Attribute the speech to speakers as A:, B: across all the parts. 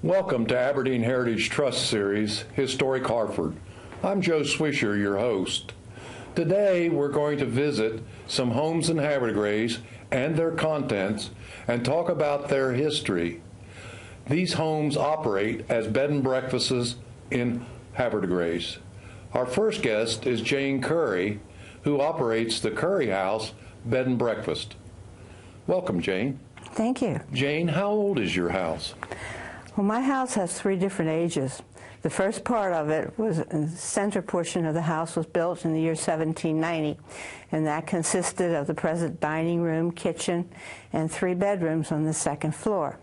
A: Welcome to Aberdeen Heritage Trust Series, Historic Harford. I'm Joe Swisher, your host. Today we're going to visit some homes in Havre de Grace and their contents and talk about their history. These homes operate as bed and breakfasts in Havre de Grace. Our first guest is Jane Currier, who operates the Currier House Bed and Breakfast. Welcome, Jane.
B: Thank you.
A: Jane, how old is your house?
B: Well, my house has 3 different ages. The first part of it was, the center portion of the house was built in the year 1790, and that consisted of the present dining room, kitchen, and 3 bedrooms on the second floor.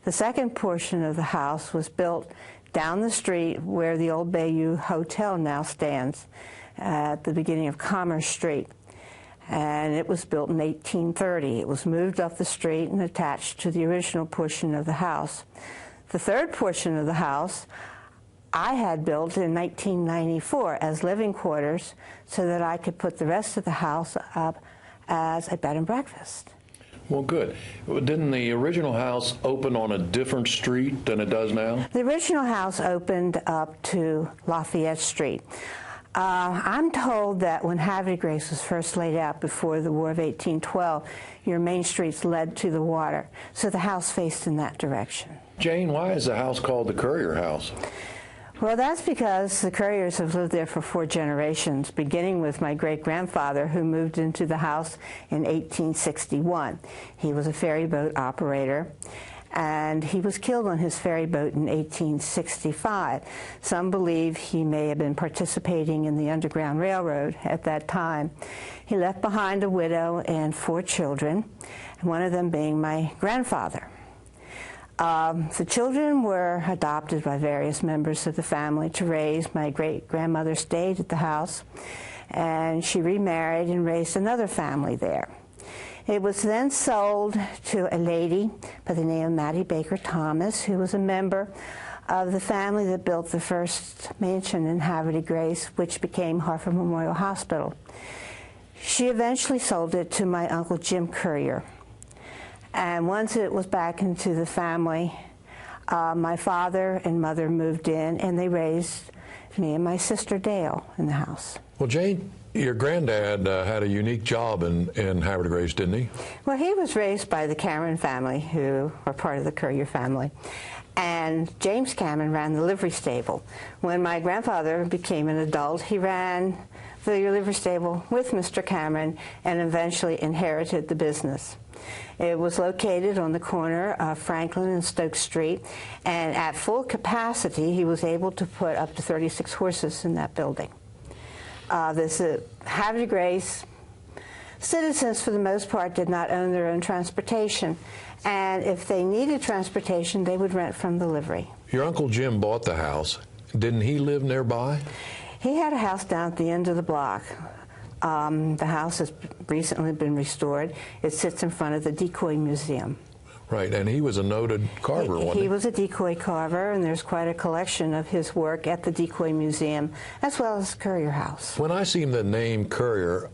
B: The second portion of the house was built down the street where the old Bayou Hotel now stands, at the beginning of Commerce Street. And it was built in 1830. It was moved up the street and attached to the original portion of the house. The third portion of the house I had built in 1994 as living quarters so that I could put the rest of the house up as a bed and breakfast.
A: Well, good. Didn't the original house open on a different street than it does now?
B: The original house opened up to Lafayette Street. I'm told that when Havre de Grace was first laid out before the War of 1812, your main streets led to the water, so the house faced in that direction.
A: Jane, why is the house called the Currier House?
B: Well, that's because the Curriers have lived there for 4 generations, beginning with my great-grandfather, who moved into the house in 1861. He was a ferry boat operator, and he was killed on his ferry boat in 1865. Some believe he may have been participating in the Underground Railroad at that time. He left behind a widow and 4 children, one of them being my grandfather. The children were adopted by various members of the family to raise. My great-grandmother stayed at the house, and she remarried and raised another family there. It was then sold to a lady by the name of Mattie Baker Thomas, who was a member of the family that built the first mansion in Havre de Grace, which became Harford Memorial Hospital. She eventually sold it to my Uncle Jim Currier. And once it was back into the family, my father and mother moved in, and they raised me and my sister Dale in the house.
A: Well, Jane, your granddad had a unique job in Havre de Grace, didn't he?
B: Well, he was raised by the Cameron family, who are part of the Currier family. And James Cameron ran the livery stable. When my grandfather became an adult, he ran the livery stable with Mr. Cameron and eventually inherited the business. It was located on the corner of Franklin and Stoke Street, and at full capacity, he was able to put up to 36 horses in that building. Havre de Grace citizens, for the most part, did not own their own transportation, and if they needed transportation, they would rent from the livery.
A: Your Uncle Jim bought the house. Didn't he live nearby?
B: He had a house down at the end of the block. The house has recently been restored. It sits in front of the Decoy Museum.
A: Right, and he was a noted carver, wasn't he?
B: He was a decoy carver, and there's quite a collection of his work at the Decoy Museum, as well as Currier House.
A: When I see the name Currier,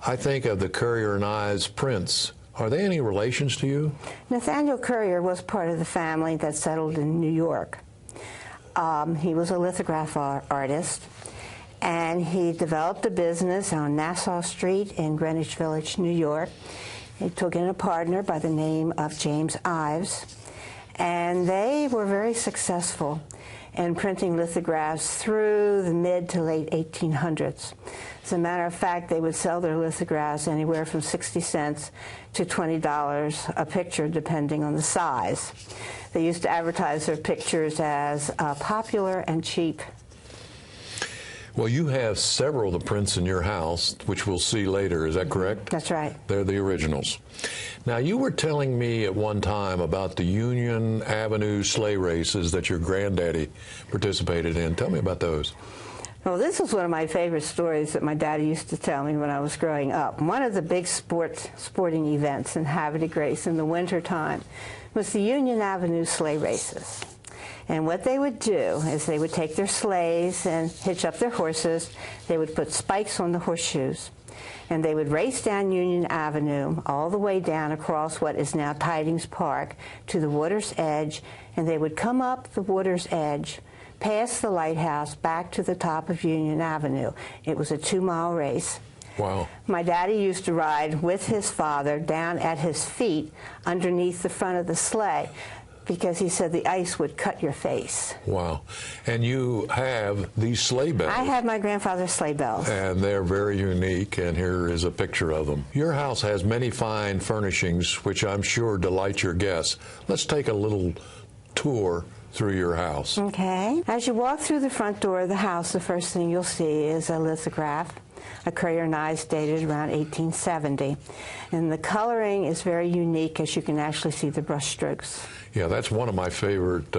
A: I think of the Currier and Ives prince. Are they any relations to you?
B: Nathaniel Currier was part of the family that settled in New York. He was a lithograph artist, and he developed a business on Nassau Street in Greenwich Village, New York. He took in a partner by the name of James Ives, and they were very successful in printing lithographs through the mid to late 1800s. As a matter of fact, they would sell their lithographs anywhere from 60 cents to $20 a picture, depending on the size. They used to advertise their pictures as popular and cheap.
A: Well, you have several of the prints in your house, which we'll see later. Is that correct?
B: That's right.
A: They're the originals. Now, you were telling me at one time about the Union Avenue sleigh races that your granddaddy participated in. Tell me about those.
B: Well, this was one of my favorite stories that my daddy used to tell me when I was growing up. One of the big sporting events in Havre de Grace in the wintertime was the Union Avenue sleigh races. And what they would do is they would take their sleighs and hitch up their horses. They would put spikes on the horseshoes. And they would race down Union Avenue all the way down across what is now Tidings Park to the water's edge. And they would come up the water's edge, past the lighthouse, back to the top of Union Avenue. It was a 2-mile race.
A: Wow.
B: My daddy used to ride with his father down at his feet underneath the front of the sleigh, because he said the ice would cut your face.
A: Wow. And you have these sleigh bells.
B: I have my grandfather's sleigh bells.
A: And they're very unique, and here is a picture of them. Your house has many fine furnishings, which I'm sure delight your guests. Let's take a little tour through your house.
B: Okay. As you walk through the front door of the house, the first thing you'll see is a lithograph, a Currier knives dated around 1870. And the coloring is very unique, as you can actually see the brush strokes.
A: Yeah, that's one of my favorite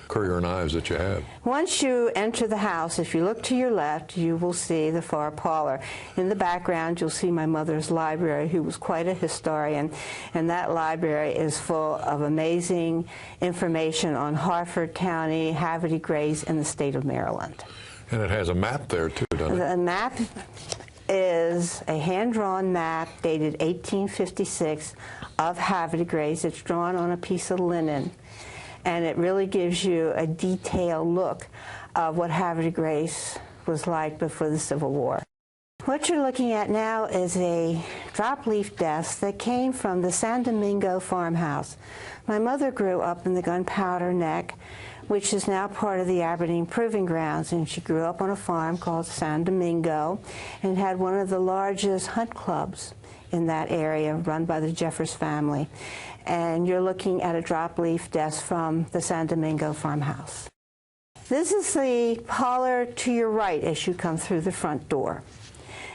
A: Currier knives that you have.
B: Once you enter the house, if you look to your left, you will see the far parlor. In the background, you'll see my mother's library, who was quite a historian, and that library is full of amazing information on Harford County, Havre de Grace, and the state of Maryland.
A: And it has a map there, too, doesn't it?
B: The map is a hand-drawn map dated 1856 of Havre de Grace. It's drawn on a piece of linen, and it really gives you a detailed look of what Havre de Grace was like before the Civil War. What you're looking at now is a drop-leaf desk that came from the San Domingo farmhouse. My mother grew up in the Gunpowder Neck, which is now part of the Aberdeen Proving Grounds, and she grew up on a farm called San Domingo and had one of the largest hunt clubs in that area, run by the Jeffers family. And you're looking at a drop-leaf desk from the San Domingo farmhouse. This is the parlor to your right as you come through the front door.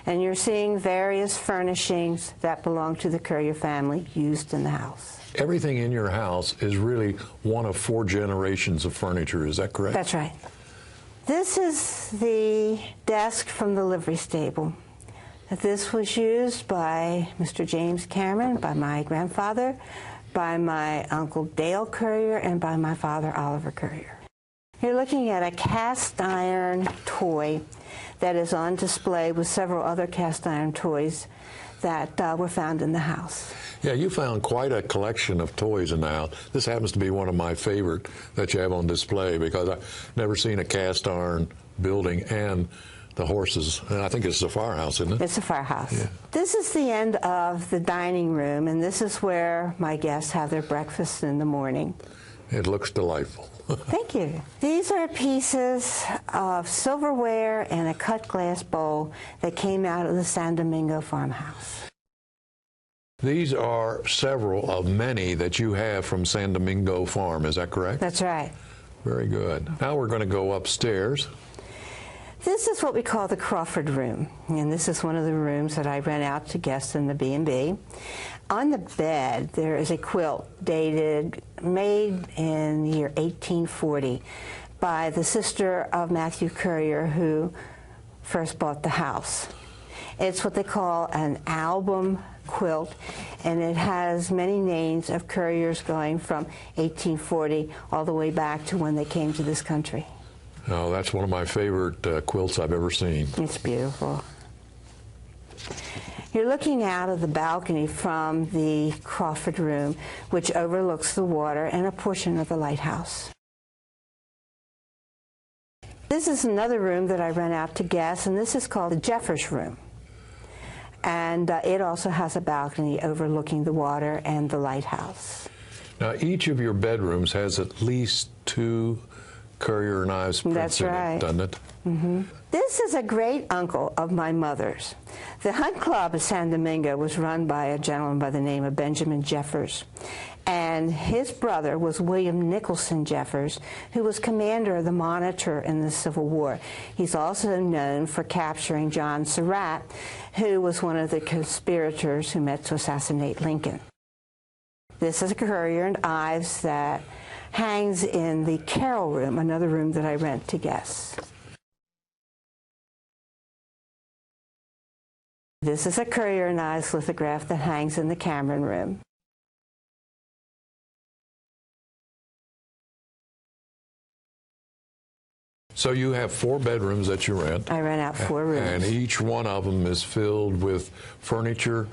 B: And you're seeing various furnishings that belong to the Currier family used in the house.
A: Everything in your house is really one of 4 generations of furniture. Is that correct?
B: That's right. This is the desk from the livery stable. This was used by Mr. James Cameron, by my grandfather, by my Uncle Dale Currier, and by my father, Oliver Currier. You're looking at a cast iron toy that is on display with several other cast iron toys that were found in the house.
A: Yeah, you found quite a collection of toys in the house. This happens to be one of my favorite that you have on display, because I've never seen a cast iron building and the horses. And I think it's a firehouse, isn't it?
B: It's a firehouse.
A: Yeah.
B: This is the end of the dining room, and this is where my guests have their breakfast in the morning.
A: It looks delightful.
B: Thank you. These are pieces of silverware and a cut glass bowl that came out of the San Domingo farmhouse.
A: These are several of many that you have from San Domingo Farm. Is that correct?
B: That's right.
A: Very good. Now we're going to go upstairs.
B: This is what we call the Crawford room, and this is one of the rooms that I rent out to guests in the B&B. On the bed, there is a quilt made in the year 1840 by the sister of Matthew Currier, who first bought the house. It's what they call an album quilt, and it has many names of Curriers going from 1840 all the way back to when they came to this country.
A: Oh, that's one of my favorite quilts I've ever seen.
B: It's beautiful. You're looking out of the balcony from the Crawford room, which overlooks the water and a portion of the lighthouse. This is another room that I rent out to guests, and this is called the Jeffers room. And it also has a balcony overlooking the water and the lighthouse.
A: Now, each of your bedrooms has at least 2 Currier knives prints in it, doesn't it?
B: This is a great uncle of my mother's. The Hunt Club of San Domingo was run by a gentleman by the name of Benjamin Jeffers, and his brother was William Nicholson Jeffers, who was commander of the Monitor in the Civil War. He's also known for capturing John Surratt, who was one of the conspirators who met to assassinate Lincoln. This is a Currier and Ives that hangs in the Carol Room, another room that I rent to guests. This is a Currier and Ives lithograph that hangs in the Cameron Room.
A: So you have 4 bedrooms that you rent.
B: I rent out 4 rooms.
A: And each one of them is filled with furniture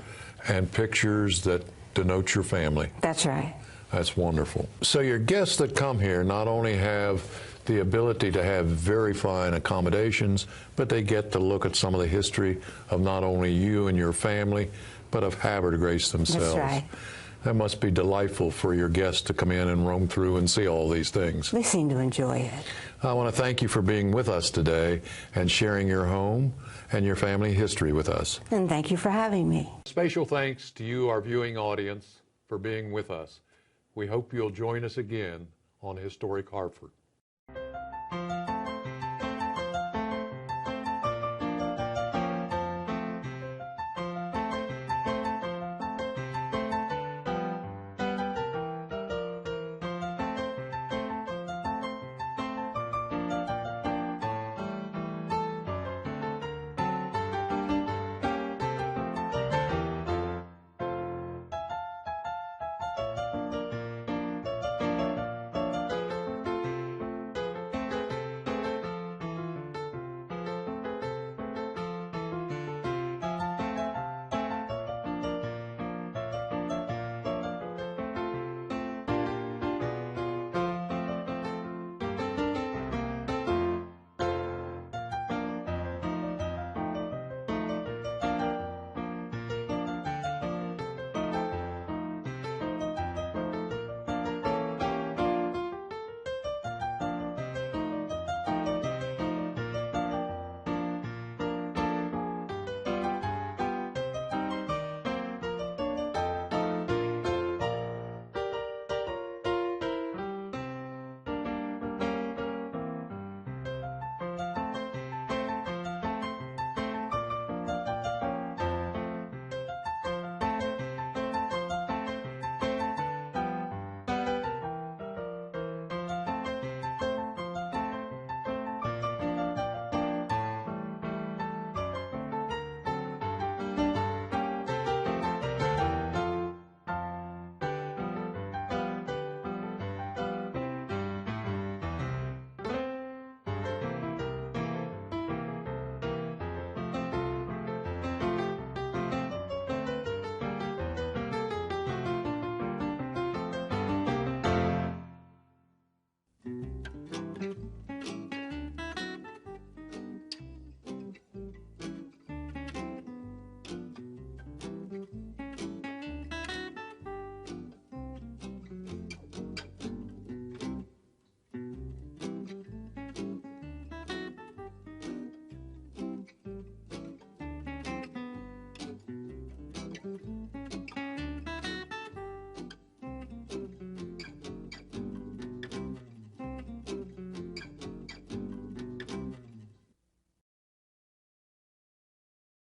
A: and pictures that denote your family.
B: That's right.
A: That's wonderful. So your guests that come here not only have the ability to have very fine accommodations, but they get to look at some of the history of not only you and your family, but of Havre de Grace themselves.
B: That's right.
A: That must be delightful for your guests to come in and roam through and see all these things.
B: They seem to enjoy it.
A: I want to thank you for being with us today and sharing your home and your family history with us.
B: And thank you for having me.
A: Special thanks to you, our viewing audience, for being with us. We hope you'll join us again on Historic Harford.